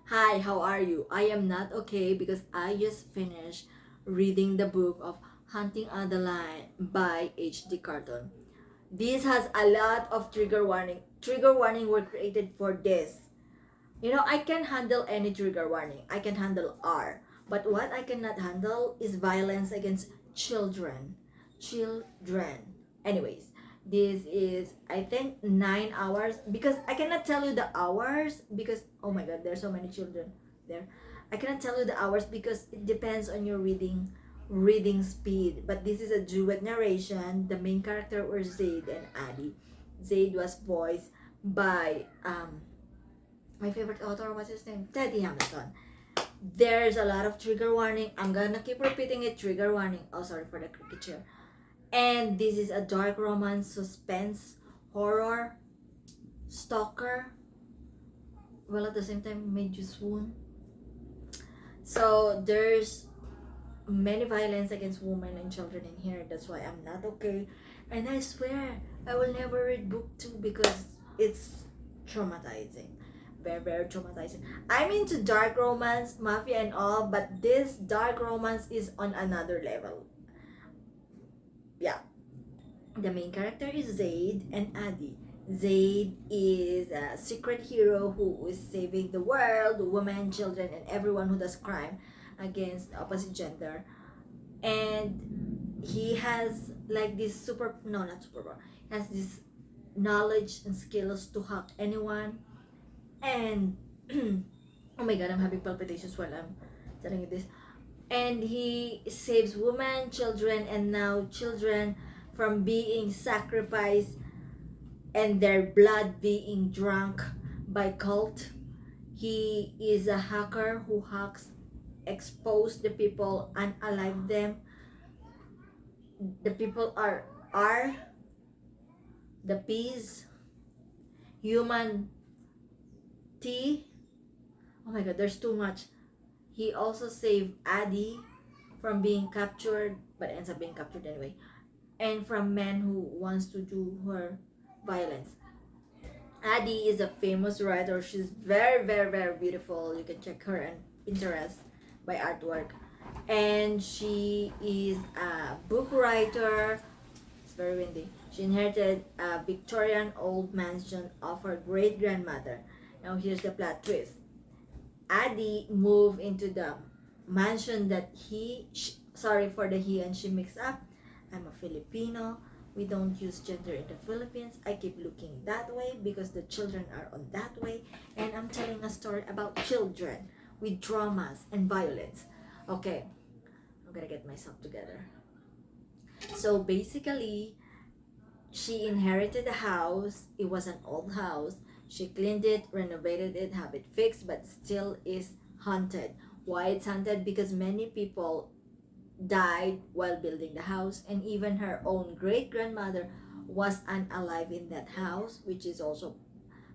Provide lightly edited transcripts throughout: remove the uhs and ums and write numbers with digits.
Hi, how are you? I am not okay because I just finished reading the book of Hunting Adeline by H.D. Carlton. This has a lot of trigger warning. Trigger warning were created for this. I can handle any trigger warning. I can handle R. But what I cannot handle is violence against children. Children. Anyways, this is I think 9 hours because I cannot tell you the hours because oh my god, there's so many children there. I cannot tell you the hours because it depends on your reading speed. But this is a duet narration. The main character were Zade and Addie. Zade was voiced by my favorite author, what's his name? Teddy Hamilton. There's a lot of trigger warning. I'm gonna keep repeating it. Trigger warning. Oh, sorry for the cricket chair. And this is a dark romance, suspense, horror, stalker. Well, at the same time, made you swoon. So there's many violence against women and children in here. That's why I'm not okay. And I swear I will never read book 2 because it's traumatizing. Very, very traumatizing. I'm into dark romance, mafia and all, but this dark romance is on another level. Yeah. The main character is Zade and Addie. Zade is a secret hero who is saving the world, women, children, and everyone who does crime against opposite gender. And he has like this super no not superpower. He has this knowledge and skills to hack anyone. And oh my god, I'm having palpitations while I'm telling you this. And he saves women, children, and now children from being sacrificed and their blood being drunk by cult. He is a hacker who hacks, expose the people, unalive them. The people are the peas, human tea. Oh my god, there's too much. He also saved Addie from being captured, but ends up being captured anyway, and from men who wants to do her violence. Addie is a famous writer. She's very, very, very beautiful. You can check her on Pinterest by artwork. And she is a book writer. It's very windy. She inherited a Victorian old mansion of her great grandmother. Now here's the plot twist. Addie moved into the mansion that sorry for the he and she mix up. I'm a Filipino. We don't use gender in the Philippines. I keep looking that way because the children are on that way. And I'm telling a story about children with traumas and violence. Okay, I'm gonna get myself together. So basically, she inherited a house. It was an old house. She cleaned it, renovated it, have it fixed, but still is haunted. Why it's haunted? Because many people died while building the house, and even her own great grandmother was unalive in that house, which is also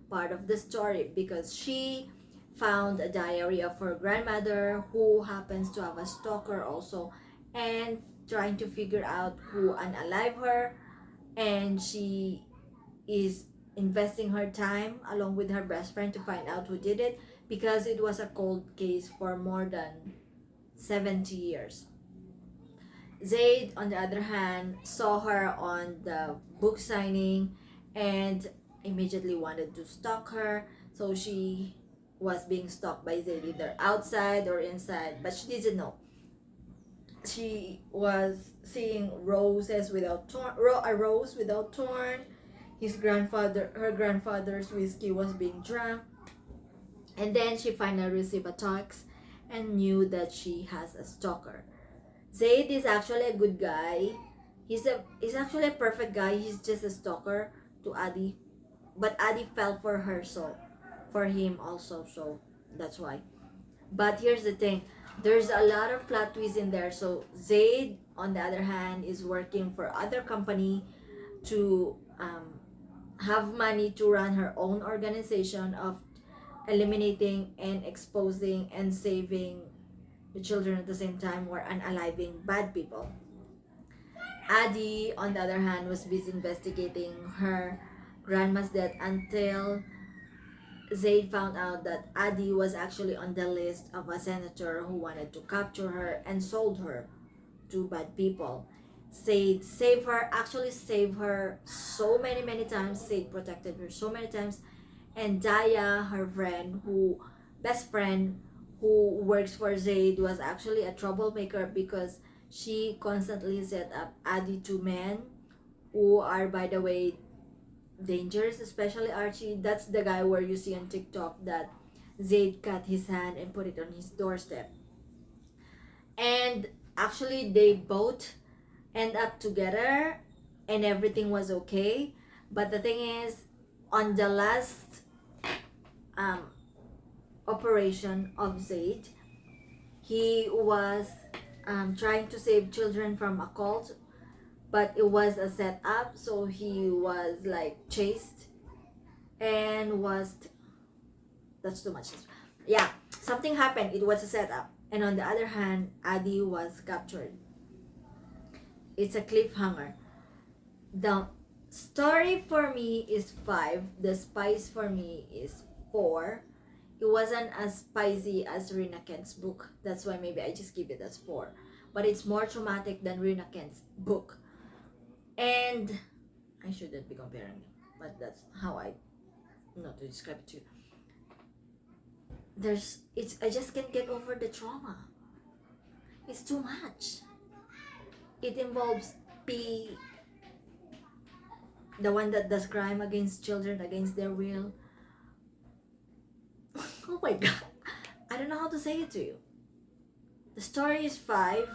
part of the story because she found a diary of her grandmother who happens to have a stalker also, and trying to figure out who unalive her. And she is investing her time along with her best friend to find out who did it because it was a cold case for more than 70 years. Zaid, on the other hand, saw her on the book signing and immediately wanted to stalk her. So she was being stalked by Zaid either outside or inside, but she didn't know. She was seeing roses without a rose without thorn. Her grandfather's whiskey was being drunk, and then she finally received a text and knew that she has a stalker. Zaid is actually a good guy. He's actually a perfect guy. He's just a stalker to Addie, but Addie fell for her, so for him also. So that's why. But here's the thing: there's a lot of plot twists in there. So Zaid, on the other hand, is working for other company to have money to run her own organization of eliminating and exposing and saving the children at the same time were unaliving bad people. Addie, on the other hand, was busy investigating her grandma's death until Zade found out that Addie was actually on the list of a senator who wanted to capture her and sold her to bad people. Zade saved her, actually saved her so many times. Zade protected her so many times. And Daya, her friend, best friend, who works for Zade, was actually a troublemaker because she constantly set up Addie to men who are, by the way, dangerous, especially Archie. That's the guy where you see on TikTok that Zayd cut his hand and put it on his doorstep. And actually, they both end up together and everything was okay. But the thing is, on the last um, operation of Zayd, he was trying to save children from a cult, but it was a setup, so he was like chased and was that's too much. Yeah, something happened. It was a setup. And on the other hand, Addie was captured. It's a cliffhanger. The story for me is 5. The spice for me is 4. It wasn't as spicy as Rina Kent's book. That's why maybe I just give it as 4. But it's more traumatic than Rina Kent's book. And I shouldn't be comparing, but that's how I not to describe it to you. I just can't get over the trauma. It's too much. It involves P, the one that does crime against children against their will. Oh my god. I don't know how to say it to you. The story is 5.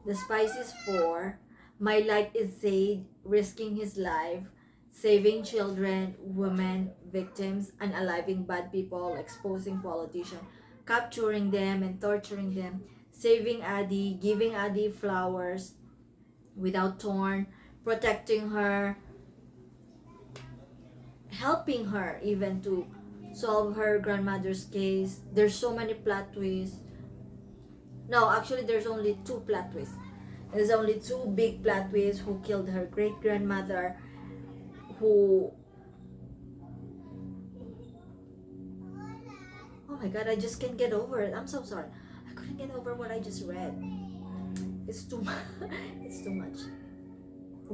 The spice is 4. My light is Zade risking his life, saving children, women, victims, unaliving bad people, exposing politicians, capturing them and torturing them, saving Addie, giving Addie flowers without thorn, protecting her, helping her even to solve her grandmother's case. There's so many plot twists. No, actually, there's only 2 plot twists. There's only 2 big plot twists: who killed her great grandmother, who. Oh my god, I just can't get over it. I'm so sorry. I couldn't get over what I just read. It's too much. It's too much.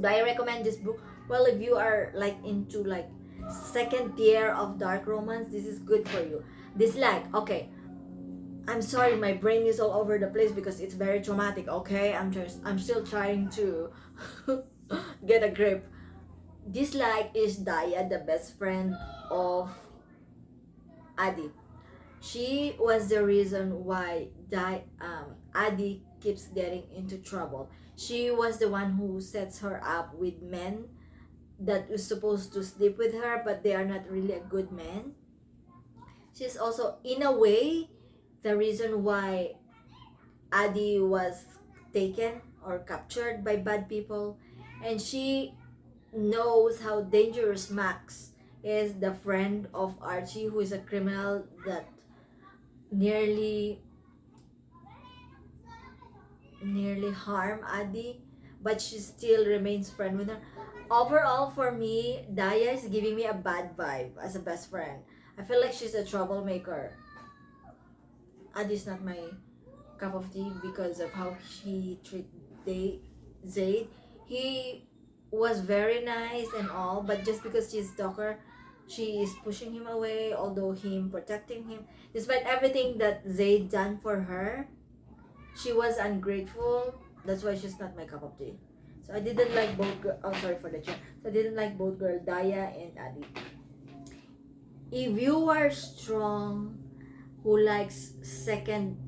Do I recommend this book? Well, if you are like into like second tier of dark romance, this is good for you. Dislike, okay. I'm sorry, my brain is all over the place because it's very traumatic. Okay, I'm still trying to get a grip. Dislike is Daya, the best friend of Addie. She was the reason why Addie keeps getting into trouble. She was the one who sets her up with men that was supposed to sleep with her, but they are not really a good man. She's also, in a way, the reason why Addie was taken or captured by bad people. And she knows how dangerous Max is, the friend of Archie, who is a criminal that nearly harm Addie, but she still remains friend with her. Overall, for me, Daya is giving me a bad vibe as a best friend. I feel like she's a troublemaker. Addie's not my cup of tea because of how she treated Zade. He was very nice and all, but just because she's stalker, she is pushing him away, although him protecting him. Despite everything that Zade done for her, she was ungrateful. That's why she's not my cup of tea. So I didn't like both oh, sorry for the chat. So I didn't like both girl, Daya and Addie. If you are strong, who likes second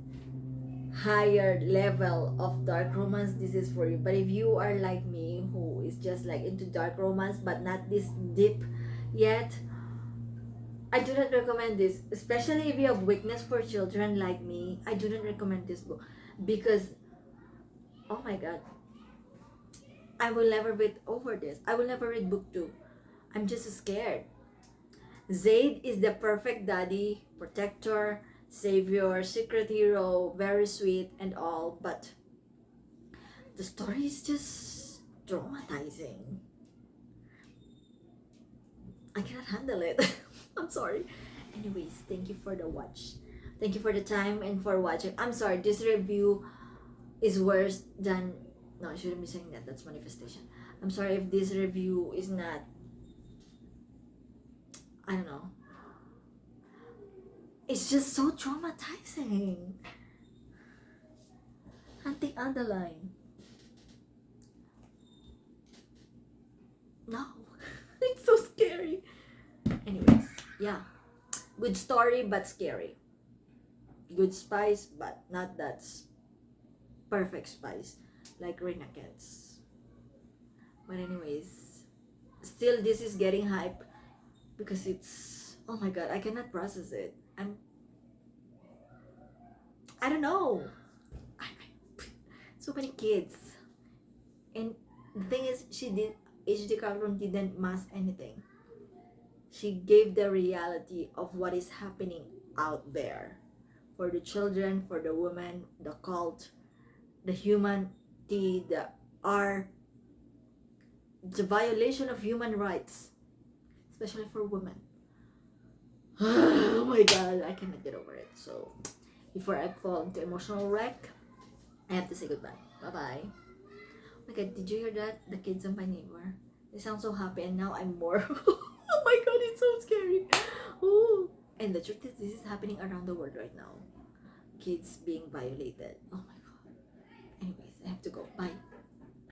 higher level of dark romance, this is for you. But if you are like me, who is just like into dark romance but not this deep yet, I do not recommend this. Especially if you have weakness for children like me, I do not recommend this book because, oh my god, I will never read over this. I will never read book 2. I'm just scared. Zade is the perfect daddy, protector, savior, secret hero, very sweet and all, but the story is just traumatizing. I cannot handle it. I'm sorry. Anyways, thank you for the watch. Thank you for the time and for watching. I'm sorry, this review is worse than, no, I shouldn't be saying that. That's manifestation. I'm sorry if this review is not, I don't know. It's just so traumatizing. Auntie Adeline. No. It's so scary. Anyways, yeah. Good story but scary. Good spice but not that perfect spice like Rina Kent's. But anyways, still this is getting hype because it's, oh my god, I cannot process it. I don't know. So many kids. And the thing is, HD Carlton didn't mask anything. She gave the reality of what is happening out there for the children, for the women, the cult, the humanity, the violation of human rights, especially for women. Oh my god, I cannot get over it. So before I fall into emotional wreck, I have to say goodbye. Bye bye. Oh my god, did you hear that? The kids of my neighbor. They sound so happy and now I'm more. Oh my god, it's so scary. Ooh. And the truth is, this is happening around the world right now. Kids being violated. Oh my god. Anyways, I have to go. Bye.